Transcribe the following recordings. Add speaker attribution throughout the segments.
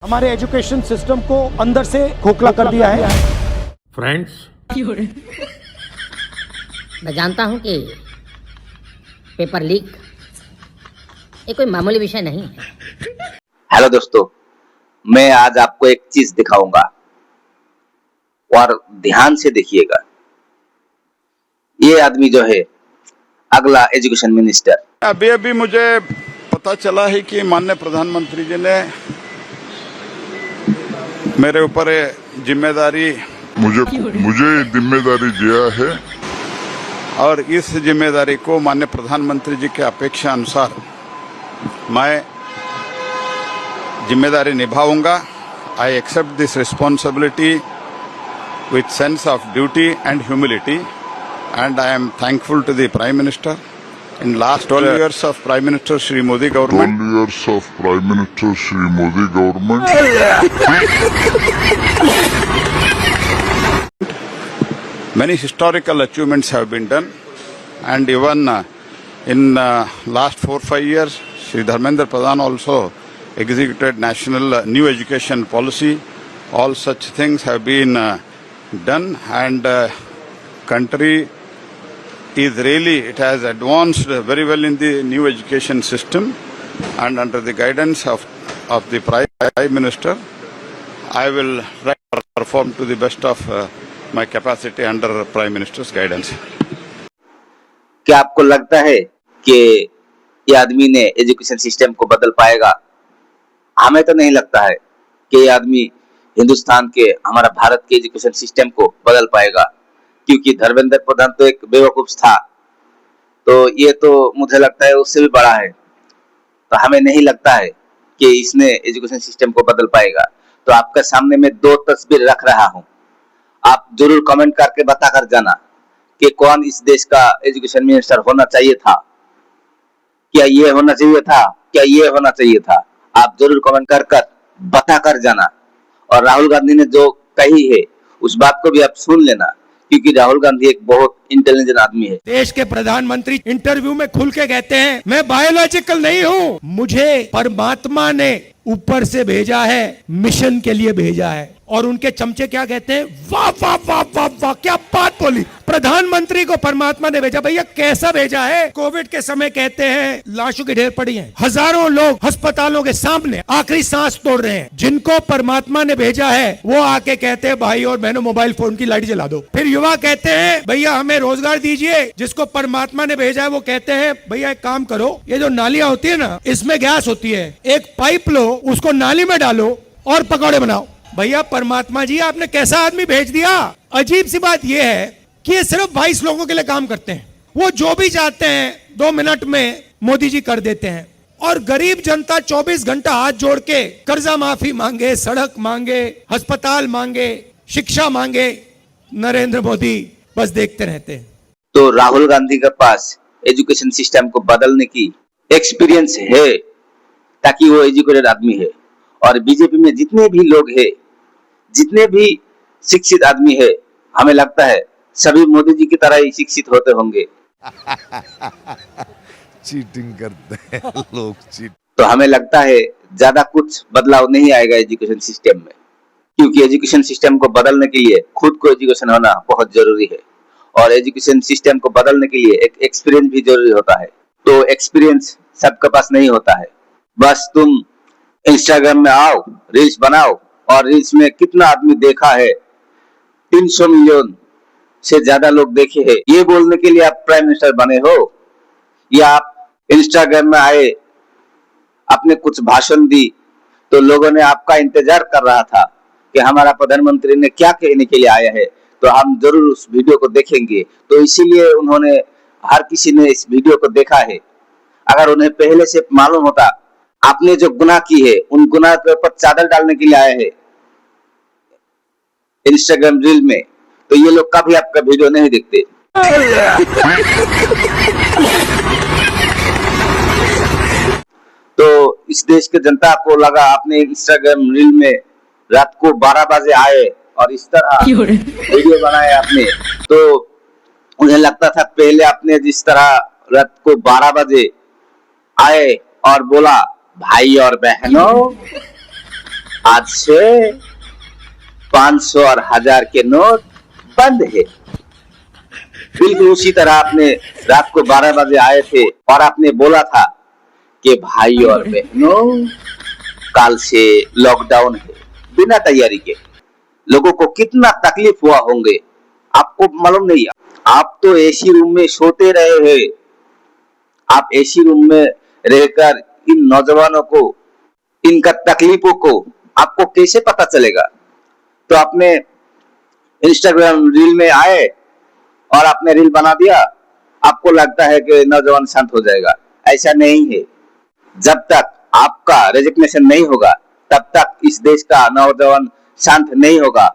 Speaker 1: हमारे education system को अंदर से खोखला कर दिया है।
Speaker 2: फ्रेंड्स,
Speaker 3: मैं जानता हूं कि पेपर लीक ये कोई मामूली विषय नहीं है।
Speaker 4: हेलो दोस्तों, मैं आज आपको एक चीज दिखाऊंगा और ध्यान से देखिएगा। ये आदमी जो है अगला एजुकेशन मिनिस्टर।
Speaker 5: अभी मुझे पता चला है कि माननीय प्रधानमंत्री जी ने मेरे ऊपर जिम्मेदारी
Speaker 6: मुझे जिम्मेदारी दिया है
Speaker 5: और इस जिम्मेदारी को माननीय प्रधानमंत्री जी के अपेक्षा अनुसार मैं जिम्मेदारी निभाऊंगा। I accept this responsibility with sense of duty and humility and I am thankful to the prime minister. In last 12 years of Prime Minister Shri Modi government,
Speaker 6: 12 years of Prime Minister Shri Modi government,
Speaker 5: many historical achievements have been done, and even in last 4-5 years, Shri Dharmendra Pradhan also executed national new education policy. All such things have been done, and country is really, it has advanced very well in the new education system, and under the guidance of the Prime Minister, I will try to perform to the best of my capacity under Prime Minister's guidance.
Speaker 4: क्या आपको लगता है कि ये आदमी ने education system को बदल पाएगा? हमें तो नहीं लगता है कि ये आदमी हिंदुस्तान के, हमारा भारत के एजुकेशन सिस्टम को बदल पाएगा, क्योंकि धर्मेंद्र प्रधान तो एक बेवकूफ था, तो ये तो मुझे लगता है उससे भी बड़ा है। तो हमें नहीं लगता है कि इसने एजुकेशन सिस्टम को बदल पाएगा। तो आपके सामने मैं दो तस्वीर रख रहा हूं, आप जरूर कमेंट करके बता कर जाना कि कौन इस देश का एजुकेशन मिनिस्टर होना चाहिए था। क्या ये होना चाहिए था, क्या ये होना चाहिए था? आप जरूर कमेंट कर बता कर जाना। और राहुल गांधी ने जो कही है उस बात को भी आप सुन लेना, क्योंकि राहुल गांधी एक बहुत इंटेलिजेंट आदमी है।
Speaker 1: देश के प्रधानमंत्री इंटरव्यू में खुल के कहते हैं, मैं बायोलॉजिकल नहीं हूँ, मुझे परमात्मा ने ऊपर से भेजा है, मिशन के लिए भेजा है। और उनके चमचे क्या कहते हैं? वाह वाह वाह वाह वाह, क्या बात बोली, प्रधानमंत्री को परमात्मा ने भेजा। भैया कैसा भेजा है? कोविड के समय कहते हैं लाशों के ढेर पड़ी हैं, हजारों लोग अस्पतालों के सामने आखिरी सांस तोड़ रहे हैं। जिनको परमात्मा ने भेजा है वो आके कहते हैं, भाई और बहनों मोबाइल फोन की लाइट जला दो। फिर युवा कहते हैं, भैया हमें रोजगार दीजिए। जिसको परमात्मा ने भेजा है वो कहते हैं, भैया एक काम करो, ये जो नालियां होती है ना, इसमें गैस होती है, एक पाइप लो, उसको नाली में डालो और पकौड़े बनाओ। भैया परमात्मा जी, आपने कैसा आदमी भेज दिया। अजीब सी बात यह है कि ये सिर्फ 22 लोगों के लिए काम करते हैं। वो जो भी चाहते हैं 2 मिनट में मोदी जी कर देते हैं, और गरीब जनता 24 घंटा हाथ जोड़ के कर्जा माफी मांगे, सड़क मांगे, अस्पताल मांगे, शिक्षा मांगे, नरेंद्र मोदी बस देखते रहते हैं।
Speaker 4: तो राहुल गांधी के पास एजुकेशन सिस्टम को बदलने की एक्सपीरियंस है, ताकि वो एजुकेटेड आदमी है। और बीजेपी में जितने भी लोग हैं, जितने भी शिक्षित आदमी है, हमें लगता है सभी मोदी जी की तरह ही शिक्षित होते होंगे।
Speaker 7: चीटिंग करते हैं लोग, चीट।
Speaker 4: तो हमें लगता है ज्यादा कुछ बदलाव नहीं आएगा एजुकेशन सिस्टम में, क्योंकि एजुकेशन सिस्टम को बदलने के लिए खुद को एजुकेशन होना बहुत जरूरी है, और एजुकेशन सिस्टम को बदलने के लिए एक एक्सपीरियंस भी जरूरी होता है। तो एक्सपीरियंस सबके पास नहीं होता है। बस तुम इंस्टाग्राम में आओ, रील्स बनाओ, और रील्स में कितना आदमी देखा है, 300 मिलियन से ज्यादा लोग देखे हैं, ये बोलने के लिए आप प्राइम मिनिस्टर बने हो? या आप इंस्टाग्राम में आए, आपने कुछ भाषण दी, तो लोगों ने आपका इंतजार कर रहा था कि हमारा प्रधानमंत्री ने क्या कहने के लिए आया है, तो हम जरूर उस वीडियो को देखेंगे। तो इसीलिए उन्होंने, हर किसी ने इस वीडियो को देखा है। अगर उन्हें पहले से मालूम होता आपने जो गुनाह की है, उन गुनाह के ऊपर चादर डालने के लिए आए हैं इंस्टाग्राम रील में, तो ये लोग कभी आपका वीडियो नहीं देखते। तो इस देश के जनता को लगा आपने इंस्टाग्राम रील में रात को 12 बजे आए और इस तरह वीडियो बनाए आपने, तो उन्हें लगता था पहले आपने जिस तरह रात को 12 बजे आए और बोला, भाई और बहनों आज से 500 और 1000 के नोट बंद है। बिल्कुल उसी तरह आपने रात को 12 बजे आए थे और आपने बोला था कि भाई और बहनों कल से लॉकडाउन है, बिना तैयारी के। लोगों को कितना तकलीफ हुआ होंगे आपको मालूम नहीं। आप तो एसी रूम में सोते रहे हैं। आप एसी रूम में रहकर इन नौजवानों को, इनका तकलीफों को आपको कैसे पता चलेगा? तो आपने इंस्टाग्राम रील में आए और आपने रील बना दिया, आपको लगता है कि नौजवान शांत हो जाएगा। ऐसा नहीं है। जब तक आपका रेजिग्नेशन नहीं होगा तब तक इस देश का नौजवान शांत नहीं होगा,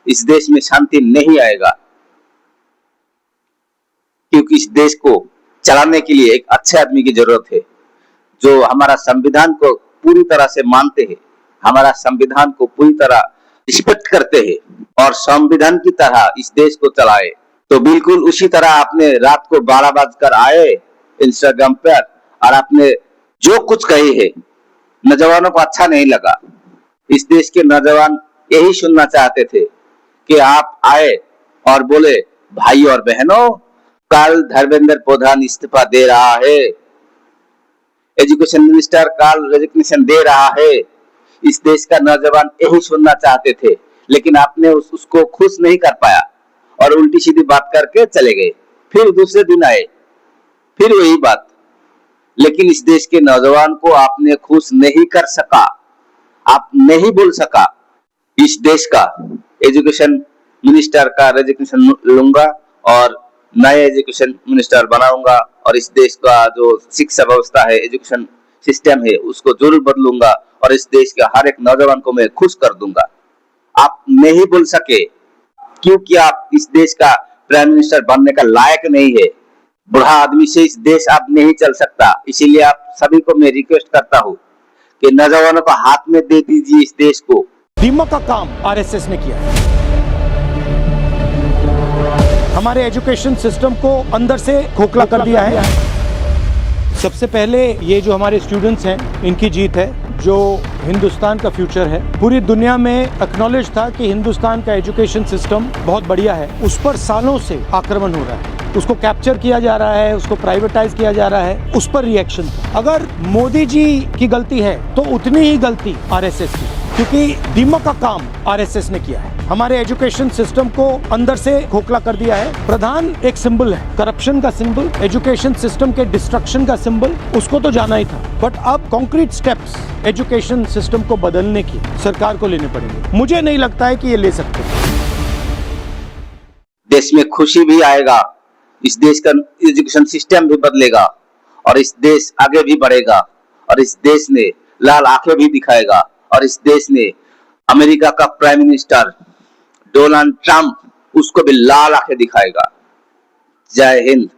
Speaker 4: इस देश में शांति नहीं आएगा। क्योंकि इस देश को चलाने के लिए एक अच्छे आदमी की जरूरत है, जो हमारा संविधान को पूरी तरह से मानते हैं, हमारा संविधान को पूरी तरह रिस्पेक्ट करते हैं और संविधान की तरह इस देश को चलाए। तो बिल्कुल उसी तरह आपने रात को 12 बजकर आए इंस्टाग्राम पर और आपने जो कुछ कही है, नौजवानों को अच्छा नहीं लगा। इस देश के नौजवान यही सुनना चाहते थे कि आप आए और बोले, भाई और बहनों कल धर्मेंद्र प्रधान इस्तीफा दे रहा है, एजुकेशन मिनिस्टर कल रेजिग्नेशन दे रहा है। इस देश का नौजवान यही सुनना चाहते थे, लेकिन आपने उसको खुश नहीं कर पाया और उल्टी सीधी बात करके चले गए। फिर दूसरे दिन आए, फिर वही बात। लेकिन इस देश के नौजवान को आपने खुश नहीं कर सका, आप नहीं बोल सका इस देश का एजुकेशन मिनिस्टर का रेजिग्नेशन लूंगा और नए एजुकेशन मिनिस्टर बनाऊंगा और इस देश का जो शिक्षा व्यवस्था है, एजुकेशन सिस्टम है, उसको जरूर बदलूंगा और इस देश के हर एक नौजवान को मैं खुश कर दूंगा। आप नहीं बोल सके क्योंकि आप इस देश का प्राइम मिनिस्टर बनने का लायक नहीं है। बुढ़ा आदमी से इस देश अब नहीं चल सकता। इसीलिए आप सभी को मैं रिक्वेस्ट करता हूँ कि नौजवानों को हाथ में दे दीजिए इस देश को।
Speaker 1: दीमक का काम आरएसएस ने किया है। हमारे एजुकेशन सिस्टम को अंदर से खोखला कर दिया है। सबसे पहले ये जो हमारे स्टूडेंट्स हैं, इनकी जीत है, जो हिंदुस्तान का फ्यूचर है। पूरी दुनिया में एक्नॉलेज था कि हिंदुस्तान का एजुकेशन सिस्टम बहुत बढ़िया है। उस पर सालों से आक्रमण हो रहा है, उसको कैप्चर किया जा रहा है, उसको प्राइवेटाइज किया जा रहा है, उस पर रिएक्शन था। अगर मोदी जी की गलती है तो उतनी ही गलती आरएसएस की, क्योंकि दीमक का काम आरएसएस ने किया है। हमारे एजुकेशन सिस्टम को अंदर से खोखला कर दिया है। प्रधान एक सिंबल है, करप्शन का सिंबल, एजुकेशन सिस्टम के डिस्ट्रक्शन का सिंबल, उसको तो जाना ही था। बट अब कॉन्क्रीट स्टेप्स एजुकेशन सिस्टम को बदलने की सरकार को लेने पड़ेंगे। मुझे नहीं लगता है कि ये ले सकते।
Speaker 4: देश में खुशी भी आएगा, इस देश का एजुकेशन सिस्टम भी बदलेगा और इस देश आगे भी बढ़ेगा और इस देश ने लाल आंखें भी दिखाएगा और इस देश ने अमेरिका का प्राइम मिनिस्टर डोनाल्ड ट्रंप, उसको भी लाल आंखें दिखाएगा। जय हिंद।